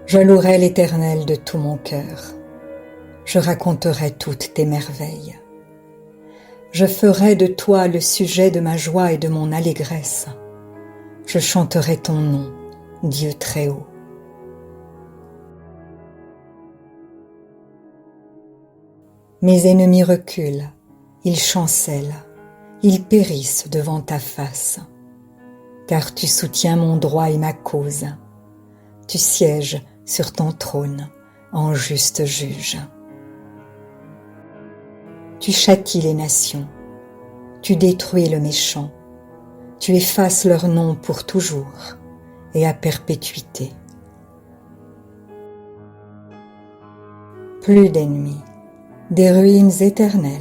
Je louerai l'Éternel de tout mon cœur. Je raconterai toutes tes merveilles. Je ferai de toi le sujet de ma joie et de mon allégresse. Je chanterai ton nom, Dieu très haut. Mes ennemis reculent, ils chancellent, ils périssent devant ta face. Car tu soutiens mon droit et ma cause. Tu sièges sur ton trône en juste juge. Tu châties les nations, tu détruis le méchant, tu effaces leur nom pour toujours et à perpétuité. Plus d'ennemis, des ruines éternelles,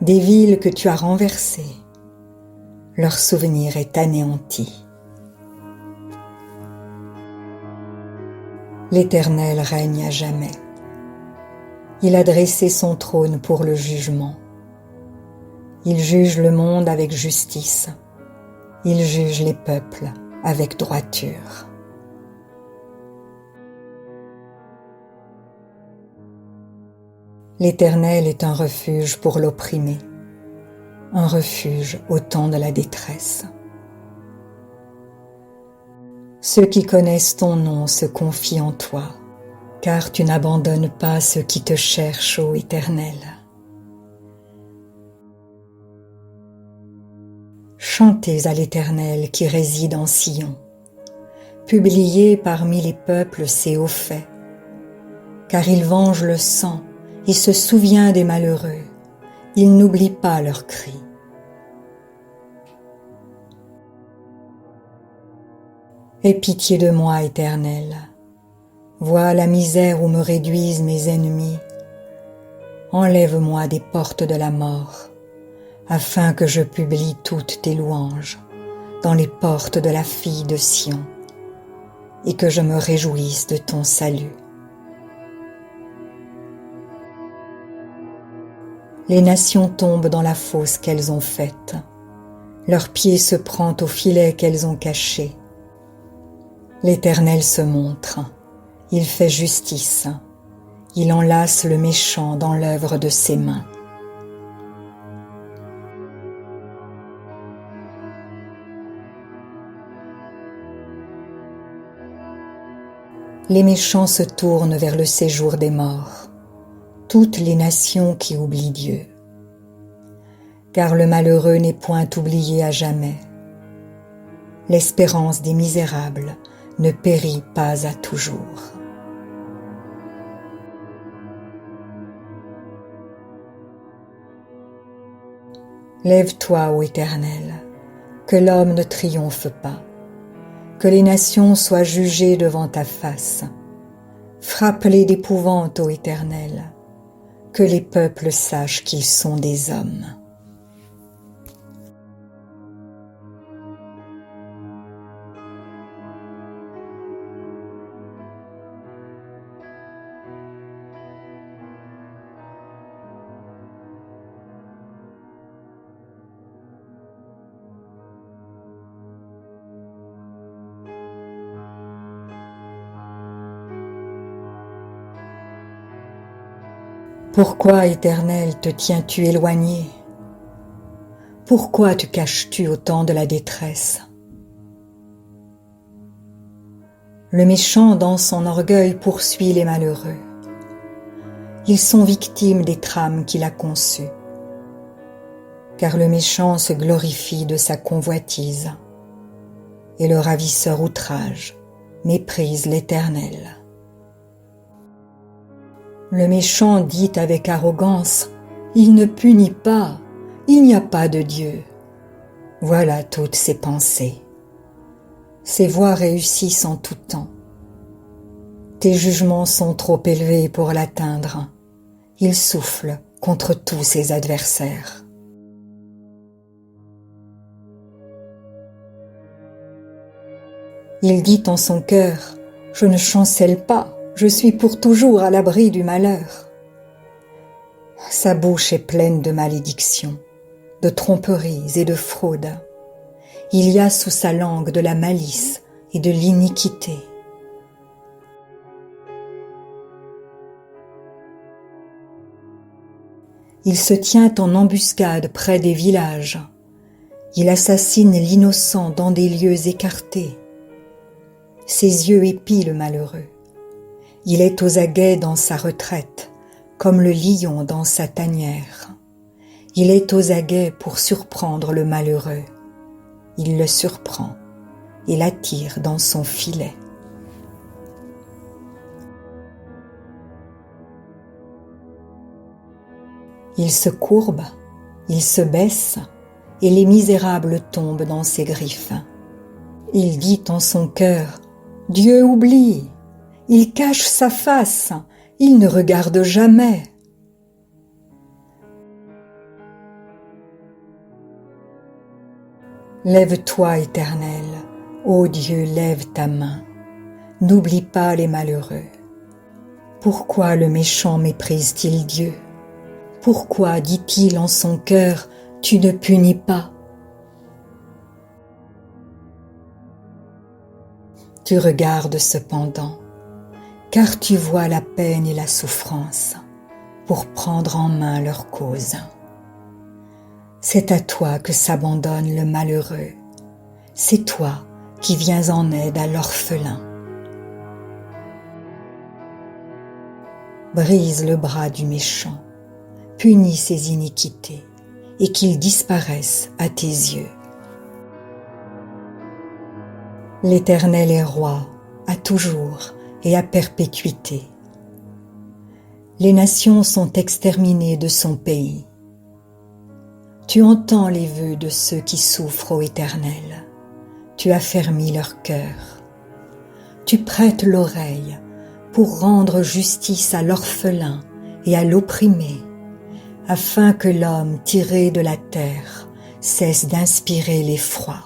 des villes que tu as renversées, leur souvenir est anéanti. L'Éternel règne à jamais. Il a dressé son trône pour le jugement. Il juge le monde avec justice. Il juge les peuples avec droiture. L'Éternel est un refuge pour l'opprimé, un refuge au temps de la détresse. Ceux qui connaissent ton nom se confient en toi, car tu n'abandonnes pas ceux qui te cherchent, ô Éternel. Chantez à l'Éternel qui réside en Sion. Publiez parmi les peuples ses hauts faits, car il venge le sang, il se souvient des malheureux, il n'oublie pas leurs cris. Aie pitié de moi, Éternel. Vois la misère où me réduisent mes ennemis. Enlève-moi des portes de la mort, afin que je publie toutes tes louanges dans les portes de la fille de Sion, et que je me réjouisse de ton salut. Les nations tombent dans la fosse qu'elles ont faite. Leur pied se prend au filet qu'elles ont caché. L'Éternel se montre, il fait justice, il enlace le méchant dans l'œuvre de ses mains. Les méchants se tournent vers le séjour des morts, toutes les nations qui oublient Dieu. Car le malheureux n'est point oublié à jamais. L'espérance des misérables ne périt pas à toujours. Lève-toi, ô Éternel, que l'homme ne triomphe pas, que les nations soient jugées devant ta face. Frappe-les d'épouvante, ô Éternel, que les peuples sachent qu'ils sont des hommes. Pourquoi, Éternel, te tiens-tu éloigné? Pourquoi te caches-tu au temps de la détresse? Le méchant dans son orgueil poursuit les malheureux. Ils sont victimes des trames qu'il a conçues. Car le méchant se glorifie de sa convoitise, et le ravisseur outrage méprise l'Éternel. Le méchant dit avec arrogance, « Il ne punit pas, il n'y a pas de Dieu. » Voilà toutes ses pensées. Ses voies réussissent en tout temps. Tes jugements sont trop élevés pour l'atteindre. Il souffle contre tous ses adversaires. Il dit en son cœur, « Je ne chancelle pas. Je suis pour toujours à l'abri du malheur. » Sa bouche est pleine de malédictions, de tromperies et de fraudes. Il y a sous sa langue de la malice et de l'iniquité. Il se tient en embuscade près des villages. Il assassine l'innocent dans des lieux écartés. Ses yeux épient le malheureux. Il est aux aguets dans sa retraite, comme le lion dans sa tanière. Il est aux aguets pour surprendre le malheureux. Il le surprend et l'attire dans son filet. Il se courbe, il se baisse, et les misérables tombent dans ses griffes. Il dit en son cœur, « Dieu oublie !» Il cache sa face, il ne regarde jamais. Lève-toi, Éternel, ô Dieu, lève ta main. N'oublie pas les malheureux. Pourquoi le méchant méprise-t-il Dieu? Pourquoi dit-il en son cœur, tu ne punis pas? Tu regardes cependant, car tu vois la peine et la souffrance pour prendre en main leur cause. C'est à toi que s'abandonne le malheureux, c'est toi qui viens en aide à l'orphelin. Brise le bras du méchant, punis ses iniquités, et qu'il disparaisse à tes yeux. L'Éternel est roi, à toujours et à perpétuité. Les nations sont exterminées de son pays. Tu entends les vœux de ceux qui souffrent, ô Éternel. Tu affermis leur cœur. Tu prêtes l'oreille pour rendre justice à l'orphelin et à l'opprimé, afin que l'homme tiré de la terre cesse d'inspirer l'effroi.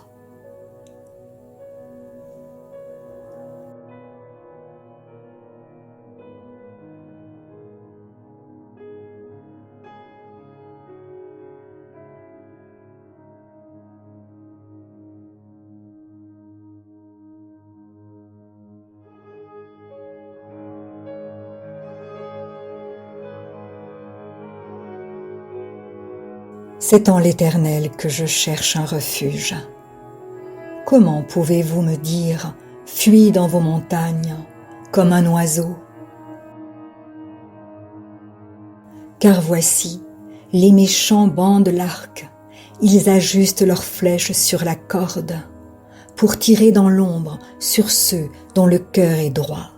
C'est en l'Éternel que je cherche un refuge. Comment pouvez-vous me dire, fuis dans vos montagnes, comme un oiseau? Car voici, les méchants bandent l'arc, ils ajustent leurs flèches sur la corde, pour tirer dans l'ombre sur ceux dont le cœur est droit.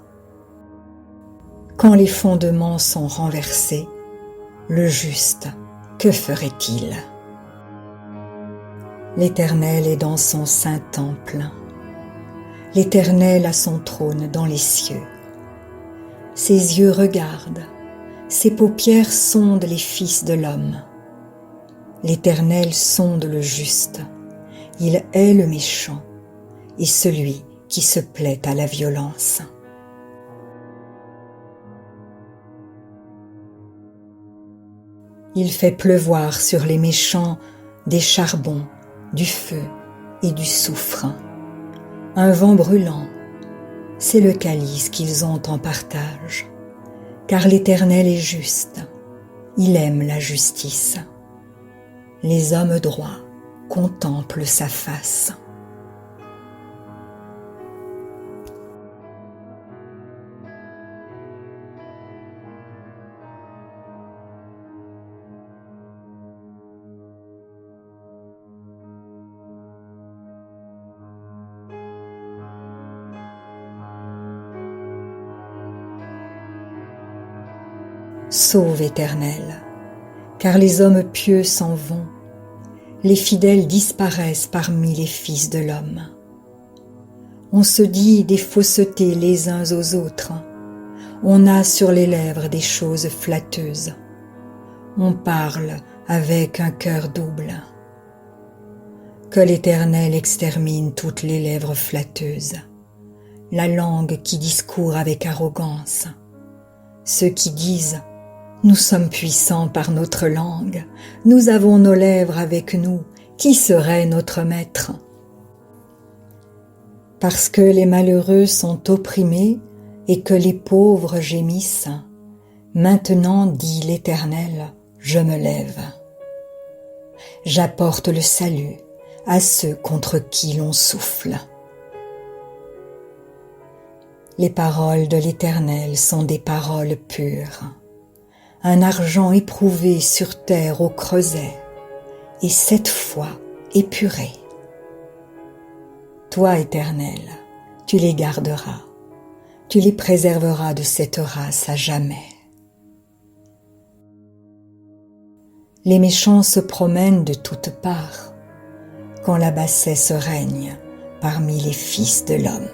Quand les fondements sont renversés, le juste, que ferait-il? L'Éternel est dans son saint temple. L'Éternel a son trône dans les cieux. Ses yeux regardent, ses paupières sondent les fils de l'homme. L'Éternel sonde le juste, il hait le méchant et celui qui se plaît à la violence. Il fait pleuvoir sur les méchants des charbons, du feu et du soufre. Un vent brûlant, c'est le calice qu'ils ont en partage. Car l'Éternel est juste, il aime la justice. Les hommes droits contemplent sa face. Sauve, Éternel, car les hommes pieux s'en vont, les fidèles disparaissent parmi les fils de l'homme. On se dit des faussetés les uns aux autres, on a sur les lèvres des choses flatteuses, on parle avec un cœur double. Que l'Éternel extermine toutes les lèvres flatteuses, la langue qui discourt avec arrogance, ceux qui disent « Nous sommes puissants par notre langue, nous avons nos lèvres avec nous, qui serait notre maître ?» Parce que les malheureux sont opprimés et que les pauvres gémissent, maintenant, dit l'Éternel, je me lève. J'apporte le salut à ceux contre qui l'on souffle. Les paroles de l'Éternel sont des paroles pures, un argent éprouvé sur terre au creuset, et 7 fois épuré. Toi, Éternel, tu les garderas, tu les préserveras de cette race à jamais. Les méchants se promènent de toutes parts, quand la bassesse règne parmi les fils de l'homme.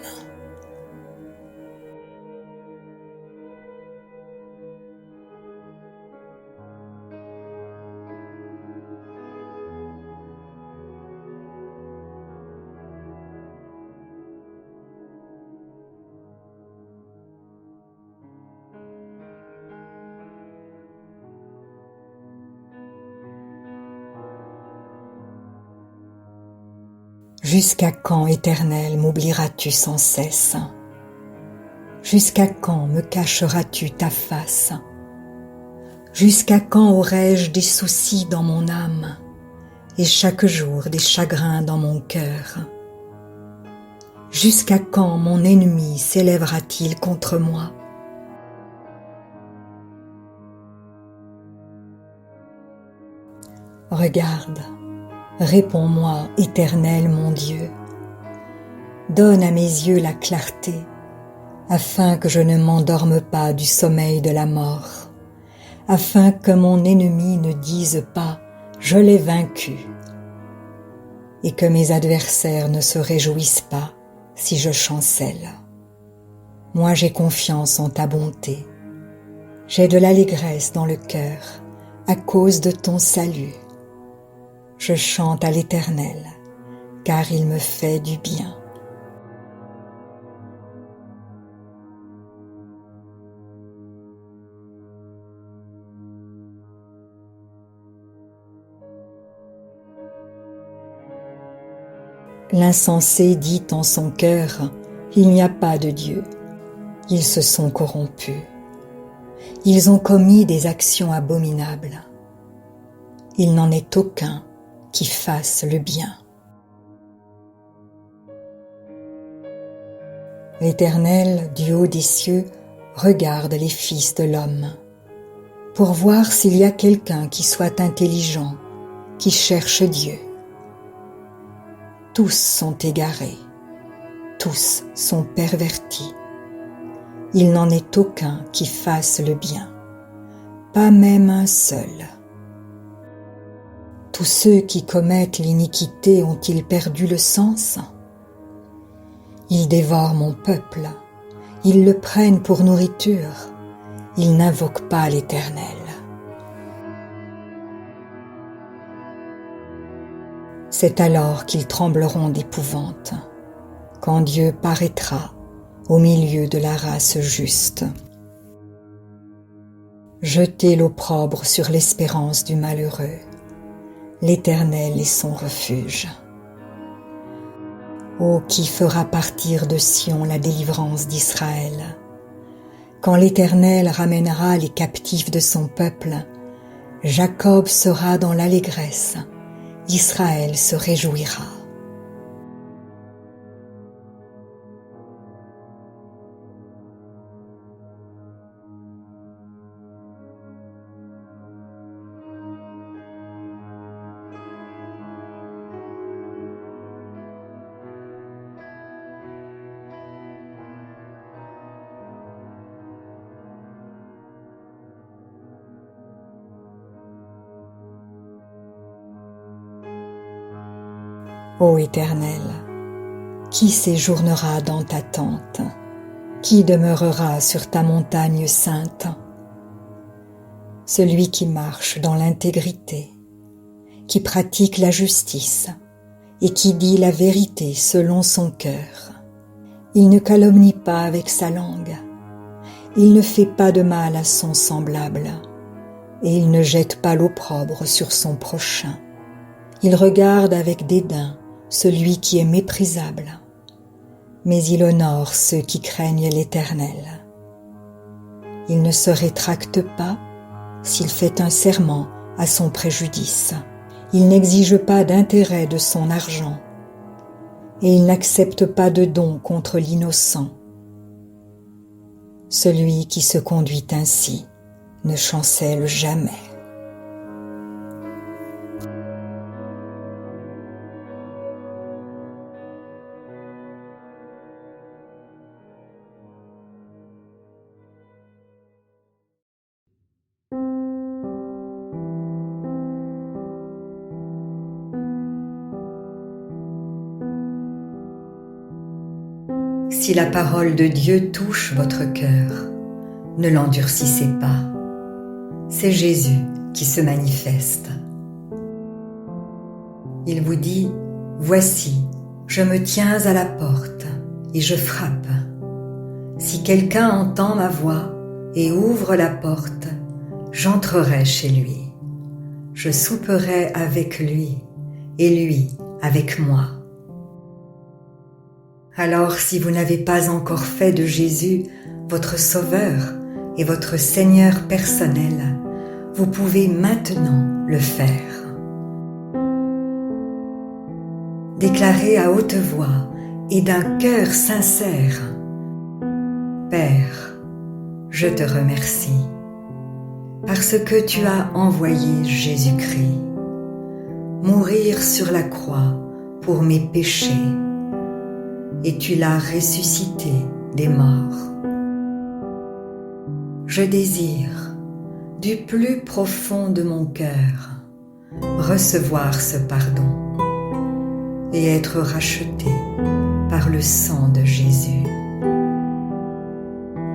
Jusqu'à quand, Éternel, m'oublieras-tu sans cesse? Jusqu'à quand me cacheras-tu ta face? Jusqu'à quand aurai-je des soucis dans mon âme et chaque jour des chagrins dans mon cœur? Jusqu'à quand mon ennemi s'élèvera-t-il contre moi? Regarde, réponds-moi, Éternel mon Dieu. Donne à mes yeux la clarté, afin que je ne m'endorme pas du sommeil de la mort, afin que mon ennemi ne dise pas « je l'ai vaincu » et que mes adversaires ne se réjouissent pas si je chancelle. Moi j'ai confiance en ta bonté, j'ai de l'allégresse dans le cœur à cause de ton salut. Je chante à l'Éternel, car il me fait du bien. L'insensé dit en son cœur, il n'y a pas de Dieu. Ils se sont corrompus. Ils ont commis des actions abominables. Il n'en est aucun qui fasse le bien. L'Éternel, du haut des cieux, regarde les fils de l'homme, pour voir s'il y a quelqu'un qui soit intelligent, qui cherche Dieu. Tous sont égarés, tous sont pervertis. Il n'en est aucun qui fasse le bien, pas même un seul. Tous ceux qui commettent l'iniquité ont-ils perdu le sens? Ils dévorent mon peuple, ils le prennent pour nourriture, ils n'invoquent pas l'Éternel. C'est alors qu'ils trembleront d'épouvante, quand Dieu paraîtra au milieu de la race juste. Jetez l'opprobre sur l'espérance du malheureux. L'Éternel est son refuge. Ô qui fera partir de Sion la délivrance d'Israël? Quand l'Éternel ramènera les captifs de son peuple, Jacob sera dans l'allégresse, Israël se réjouira. Ô Éternel, qui séjournera dans ta tente? Qui demeurera sur ta montagne sainte? Celui qui marche dans l'intégrité, qui pratique la justice et qui dit la vérité selon son cœur. Il ne calomnie pas avec sa langue, il ne fait pas de mal à son semblable et il ne jette pas l'opprobre sur son prochain. Il regarde avec dédain celui qui est méprisable, mais il honore ceux qui craignent l'Éternel. Il ne se rétracte pas s'il fait un serment à son préjudice. Il n'exige pas d'intérêt de son argent et il n'accepte pas de don contre l'innocent. Celui qui se conduit ainsi ne chancelle jamais. Si la parole de Dieu touche votre cœur, ne l'endurcissez pas. C'est Jésus qui se manifeste. Il vous dit, « Voici, je me tiens à la porte et je frappe. Si quelqu'un entend ma voix et ouvre la porte, j'entrerai chez lui. Je souperai avec lui et lui avec moi. » Alors, si vous n'avez pas encore fait de Jésus votre Sauveur et votre Seigneur personnel, vous pouvez maintenant le faire. Déclarez à haute voix et d'un cœur sincère, « Père, je te remercie, parce que tu as envoyé Jésus-Christ, mourir sur la croix pour mes péchés, et tu l'as ressuscité des morts. Je désire, du plus profond de mon cœur, recevoir ce pardon et être racheté par le sang de Jésus.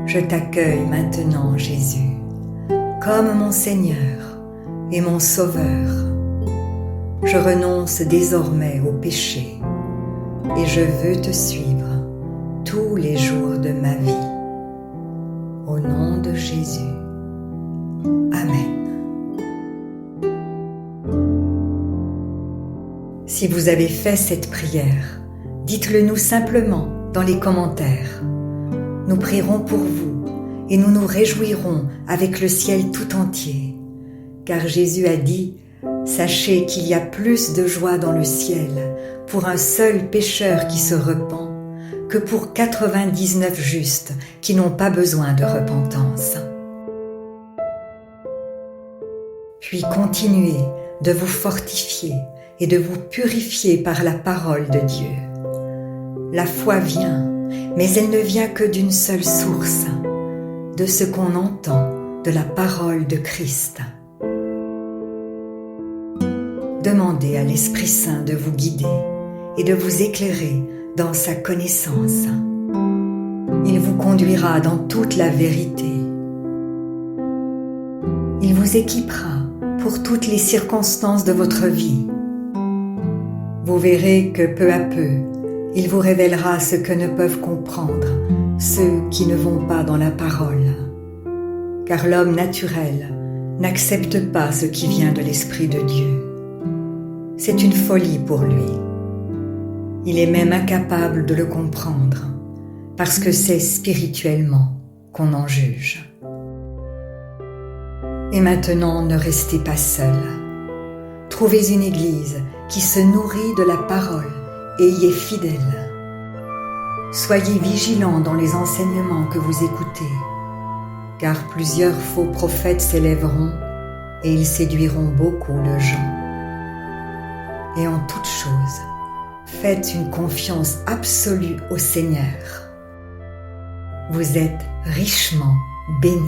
Je t'accueille maintenant, Jésus, comme mon Seigneur et mon Sauveur. Je renonce désormais au péché et je veux te suivre tous les jours de ma vie. Au nom de Jésus. Amen. Si vous avez fait cette prière, dites-le nous simplement dans les commentaires. Nous prierons pour vous et nous nous réjouirons avec le ciel tout entier, car Jésus a dit « Sachez qu'il y a plus de joie dans le ciel pour un seul pécheur qui se repent que pour 99 justes qui n'ont pas besoin de repentance. » Puis continuez de vous fortifier et de vous purifier par la parole de Dieu. La foi vient, mais elle ne vient que d'une seule source, de ce qu'on entend de la parole de Christ. Demandez à l'Esprit Saint de vous guider et de vous éclairer dans sa connaissance. Il vous conduira dans toute la vérité. Il vous équipera pour toutes les circonstances de votre vie. Vous verrez que peu à peu, il vous révélera ce que ne peuvent comprendre ceux qui ne vont pas dans la parole. Car l'homme naturel n'accepte pas ce qui vient de l'Esprit de Dieu. C'est une folie pour lui. Il est même incapable de le comprendre, parce que c'est spirituellement qu'on en juge. Et maintenant, ne restez pas seul. Trouvez une église qui se nourrit de la parole et y est fidèle. Soyez vigilants dans les enseignements que vous écoutez, car plusieurs faux prophètes s'élèveront et ils séduiront beaucoup de gens. Et en toute chose, faites une confiance absolue au Seigneur. Vous êtes richement bénis.